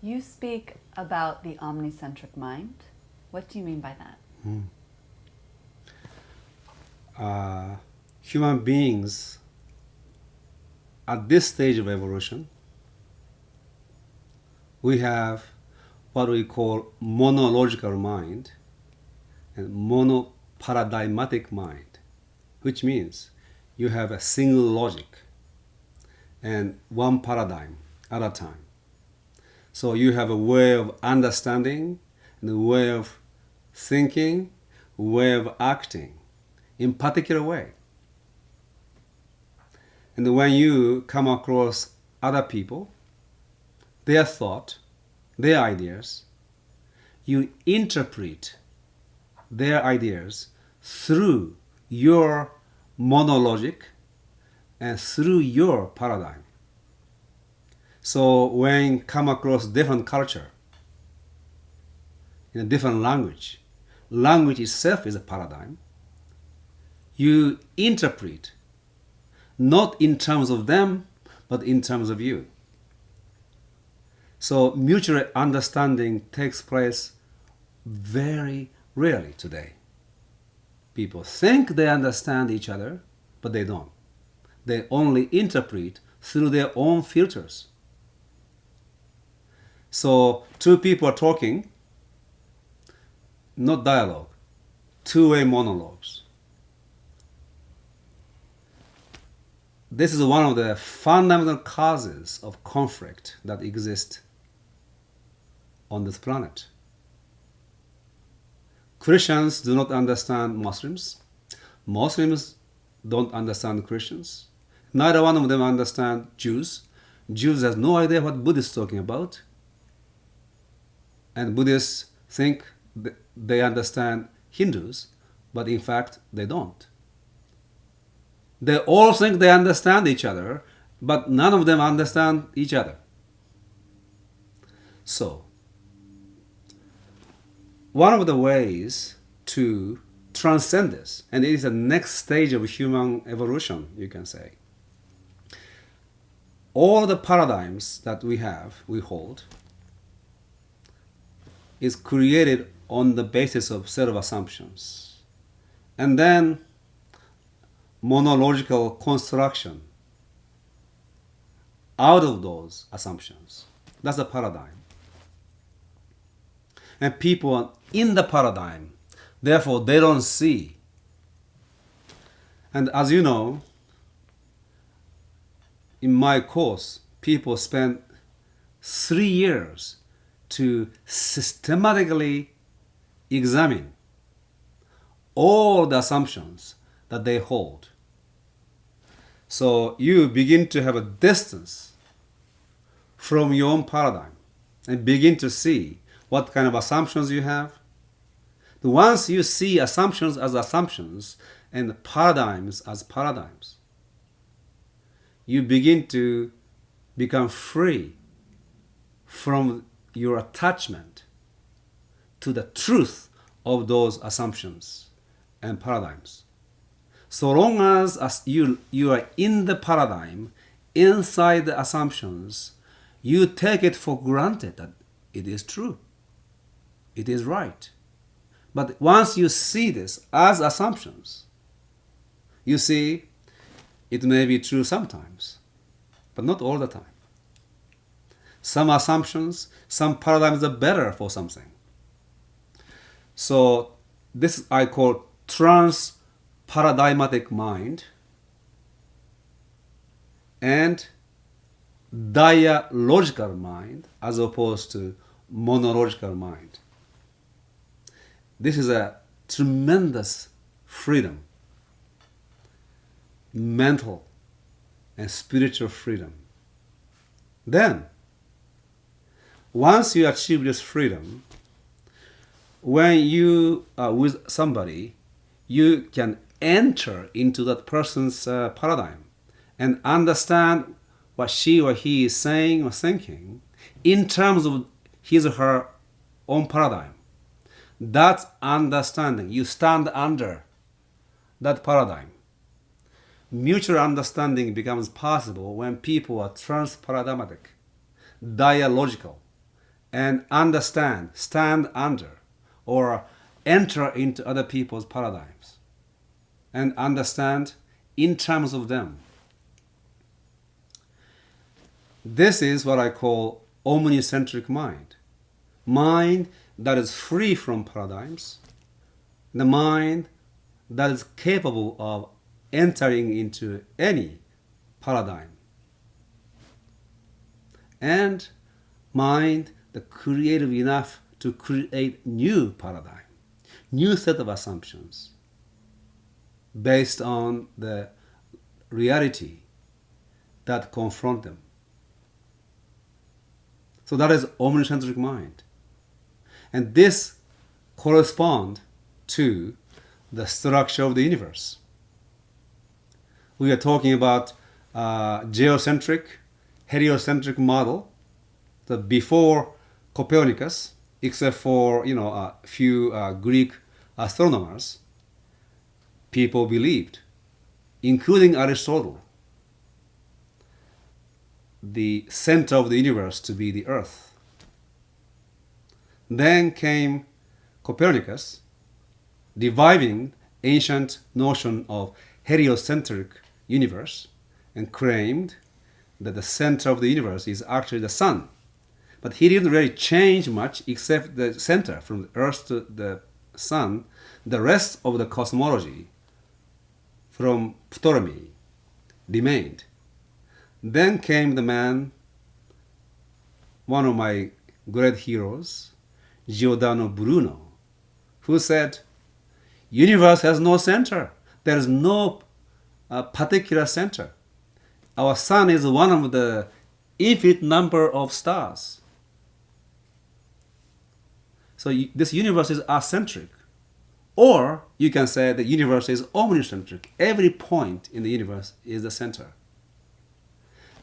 You speak about the omnicentric mind. What do you mean by that? Human beings at this stage of evolution, we have what we call monological mind and monoparadigmatic mind, which means you have a single logic and one paradigm at a time. So you have a way of understanding and a way of thinking, way of acting in particular way. And when you come across other people, their thought, their ideas, you interpret their ideas through your monologic and through your paradigm. So when you come across different culture, in a different language, language itself is a paradigm, you interpret not in terms of them, but in terms of you. So mutual understanding takes place very rarely today. People think they understand each other, but they don't. They only interpret through their own filters. So two people are talking, not dialogue, two-way monologues. This is one of the fundamental causes of conflict that exist on this planet. Christians do not understand Muslims. Muslims don't understand Christians. Neither one of them understand Jews. Jews have no idea what Buddhists are talking about. And Buddhists think they understand Hindus, but in fact they don't. They all think they understand each other, but none of them understand each other. So, one of the ways to transcend this, and it is the next stage of human evolution, you can say. All the paradigms that we have, we hold, is created on the basis of set of assumptions. And then monological construction out of those assumptions. That's a paradigm. And people are in the paradigm, therefore they don't see. And as you know, in my course, people spend 3 years to systematically examine all the assumptions that they hold. So you begin to have a distance from your own paradigm and begin to see what kind of assumptions you have. Once you see assumptions as assumptions and paradigms as paradigms, you begin to become free from your attachment to the truth of those assumptions and paradigms. So long as you are in the paradigm, inside the assumptions, you take it for granted that it is true. It is right. But once you see this as assumptions, you see it may be true sometimes, but not all the time. Some assumptions, some paradigms are better for something. So this I call trans-paradigmatic mind and dialogical mind as opposed to monological mind. This is a tremendous freedom, mental and spiritual freedom. Then, once you achieve this freedom, when you are with somebody, you can enter into that person's paradigm and understand what she or he is saying or thinking in terms of his or her own paradigm. That's understanding. You stand under that paradigm. Mutual understanding becomes possible when people are trans-paradigmatic, dialogical, and understand, stand under, or enter into other people's paradigms and understand in terms of them. This is what I call omnicentric mind. Mind that is free from paradigms, the mind that is capable of entering into any paradigm, and mind that creative enough to create new paradigm, new set of assumptions based on the reality that confront them. So that is omnicentric mind. And this corresponds to the structure of the universe. We are talking about geocentric, heliocentric model. So before Copernicus, except for a few Greek astronomers, people believed, including Aristotle, the center of the universe to be the earth. Then came Copernicus, reviving ancient notion of heliocentric universe, and claimed that the center of the universe is actually the sun. But he didn't really change much except the center from the earth to the sun. The rest of the cosmology from Ptolemy remained. Then came the man, one of my great heroes, Giordano Bruno, who said, universe has no center. There is no particular center. Our sun is one of the infinite number of stars. So this universe is acentric. Or you can say the universe is omnicentric. Every point in the universe is the center.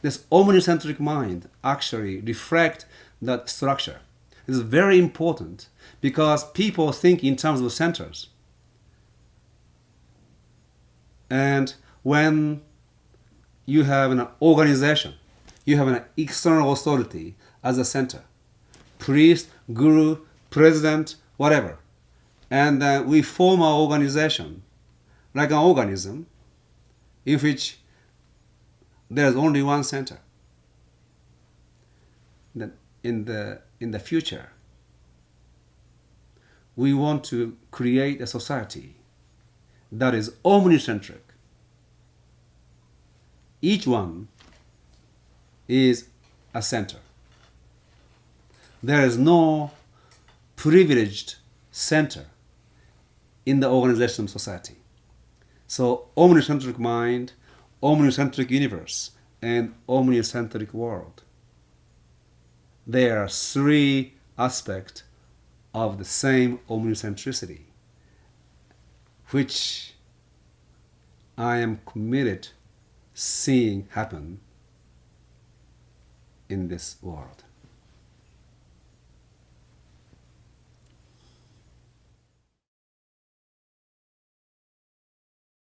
This omnicentric mind actually reflects that structure. This is very important because people think in terms of centers. And when you have an organization, you have an external authority as a center, priest, guru, president, whatever, and we form our organization like an organism in which there is only one center. Then in the future, we want to create a society that is omnicentric. Each one is a center. There is no privileged center in the organization of society. So omnicentric mind, omnicentric universe, and omnicentric world. There are three aspects of the same omnicentricity, which I am committed seeing happen in this world.